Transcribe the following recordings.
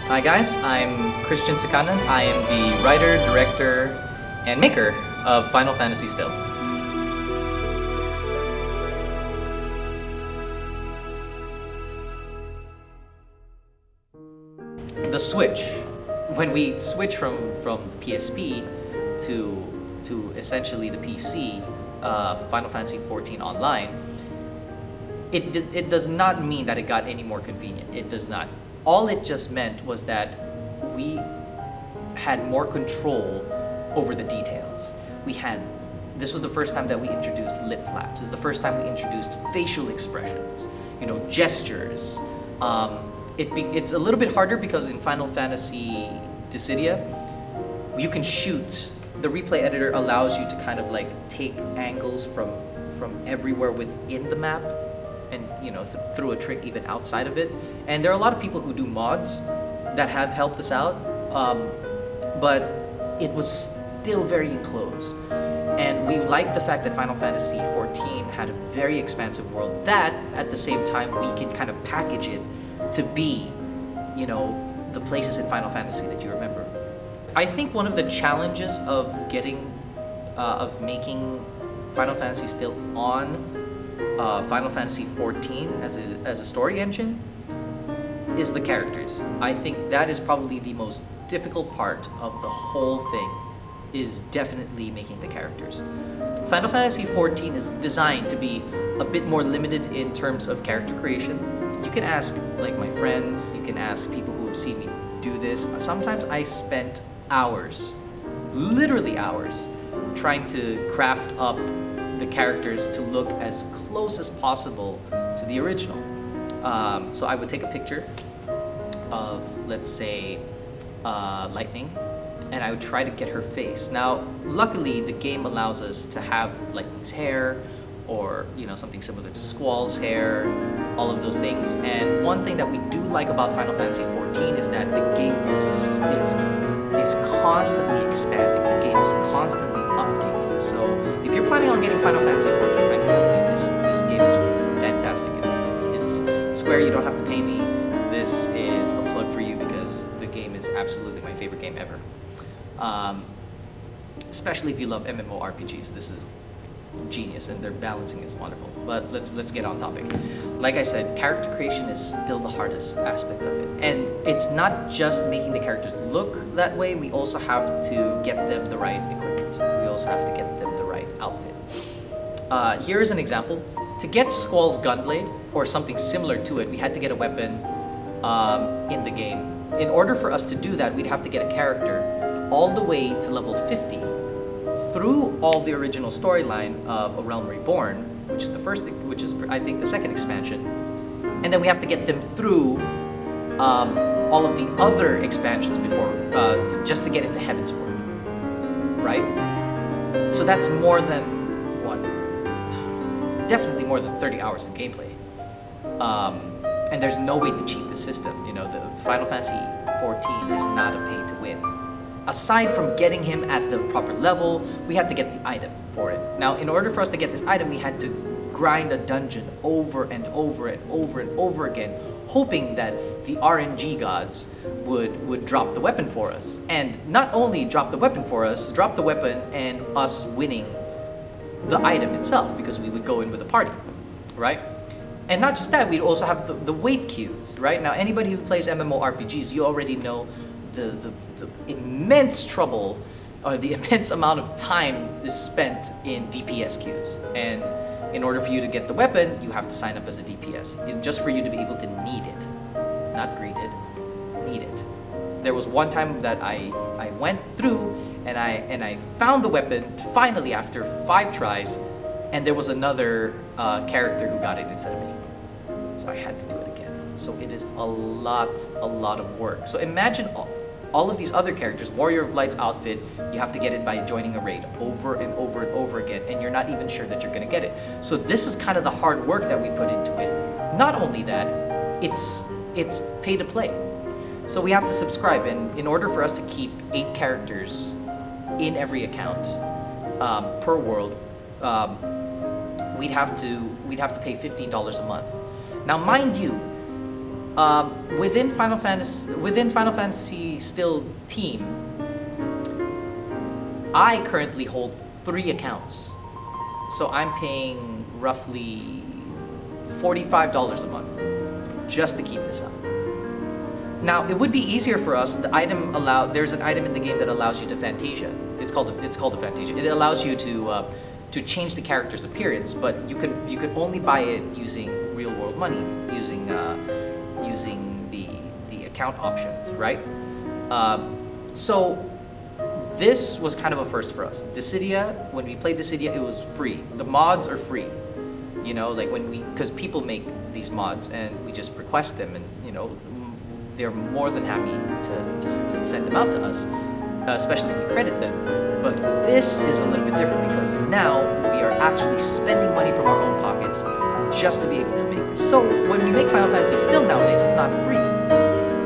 Hi guys, I'm Christian Sekhanan. I am the writer, director, and maker of Final Fantasy Still. The switch, when we switch from PSP to essentially the PC, Final Fantasy XIV Online, it does not mean that it got any more convenient. It does not. All it just meant was that we had more control over the details. This was the first time that we introduced lip flaps. This is the first time we introduced facial expressions, gestures. It's a little bit harder because in Final Fantasy Dissidia, you can shoot. The replay editor allows you to kind of like take angles from everywhere within the map, and through a trick even outside of it. And there are a lot of people who do mods that have helped us out, but it was still very enclosed. And we liked the fact that Final Fantasy XIV had a very expansive world that, at the same time, we can kind of package it to be, the places in Final Fantasy that you remember. I think one of the challenges of making Final Fantasy Still on Final Fantasy XIV as a story engine is the characters. I think that is probably the most difficult part of the whole thing, is definitely making the characters. Final Fantasy XIV is designed to be a bit more limited in terms of character creation. You can ask like my friends, you can ask people who have seen me do this. Sometimes I spent hours, literally hours, trying to craft up the characters to look as close as possible to the original. So I would take a picture of, let's say, Lightning, and I would try to get her face. Now, luckily, the game allows us to have Lightning's hair, or something similar to Squall's hair, all of those things. And one thing that we do like about Final Fantasy XIV is that the game is constantly expanding. The game is constantly updating. So if you're planning on getting Final Fantasy XIV, I'm telling you, this game is fantastic. It's Square, you don't have to pay me. This is a plug for you because the game is absolutely my favorite game ever. Especially if you love MMORPGs, this is genius, and their balancing is wonderful. But let's get on topic. Like I said, character creation is still the hardest aspect of it, and it's not just making the characters look that way. We also have to get them the right equipment. We also have to get them the right outfit. Here is an example. To get Squall's gunblade or something similar to it, we had to get a weapon in the game. In order for us to do that, we'd have to get a character all the way to level 50 through all the original storyline of A Realm Reborn, which is I think the second expansion, and then we have to get them through all of the other expansions before just to get into Heaven's World, right? So that's more than definitely more than 30 hours of gameplay, and there's no way to cheat the system. The Final Fantasy XIV is not a pay to win. Aside from getting him at the proper level, we had to get the item for it. Now, in order for us to get this item, we had to grind a dungeon over and over and over and over again, hoping that the RNG gods would drop the weapon for us. And not only drop the weapon for us, drop the weapon and us winning the item itself, because we would go in with a party, right? And not just that, we'd also have the wait queues, right? Now, anybody who plays MMORPGs, you already know the immense trouble, or the immense amount of time is spent in DPS queues. And in order for you to get the weapon, you have to sign up as a DPS, just for you to be able to need it. Not greed it, need it. There was one time that I went through and I found the weapon finally after 5 tries, and there was another character who got it instead of me. So I had to do it again. So it is a lot of work. So imagine all of these other characters. Warrior of Light's outfit, you have to get it by joining a raid over and over and over again, and you're not even sure that you're gonna get it. So this is kind of the hard work that we put into it. Not only that, it's pay to play. So we have to subscribe, and in order for us to keep 8 characters in every account per world, we'd have to pay $15 a month. Now, mind you, Within Final Fantasy Still team, I currently hold 3 accounts. So I'm paying roughly $45 a month just to keep this up. Now, it would be easier for us. There's an item in the game that allows you to Fantasia. It's called a Fantasia. It allows you to change the character's appearance, but you could only buy it using real world money, using the account options, right? So this was kind of a first for us. Dissidia, when we played Dissidia, it was free. The mods are free. You know, like because people make these mods and we just request them, and you know, they're more than happy to send them out to us, especially if we credit them. But this is a little bit different because now we are actually spending money from our own pockets just to be able to make this. So when we make Final Fantasy Still nowadays, it's not free.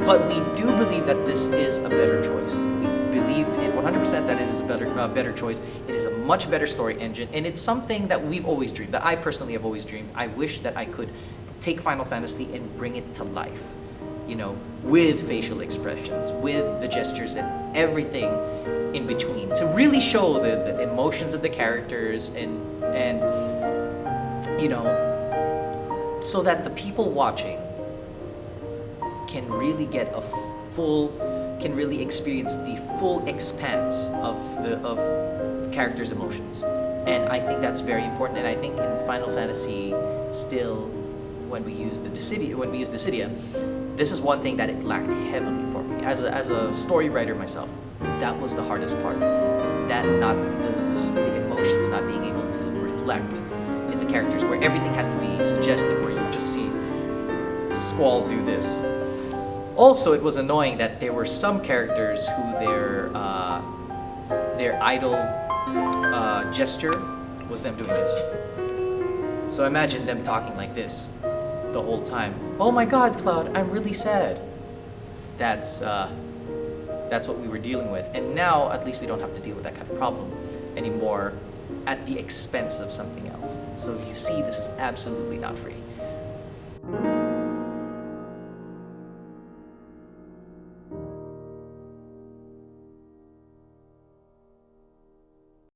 But we do believe that this is a better choice. We believe in 100% that it is a better choice. It is a much better story engine, and it's something that we've always dreamed, that I personally have always dreamed. I wish that I could take Final Fantasy and bring it to life, you know, with facial expressions, with the gestures and everything in between, to really show the emotions of the characters and you know, so that the people watching can really get can really experience the full expanse of the character's emotions. And I think that's very important. And I think in Final Fantasy Still, when we use Dissidia, this is one thing that it lacked heavily for me. As a story writer myself, that was the hardest part. Was that not the emotions not being able to reflect in the characters, where everything has to be suggestive, where you just see Squall do this. Also, it was annoying that there were some characters who their idle gesture was them doing this. So imagine them talking like this the whole time. Oh my God, Cloud, I'm really sad. That's what we were dealing with. And now, at least we don't have to deal with that kind of problem anymore at the expense of something else. So you see, this is absolutely not free.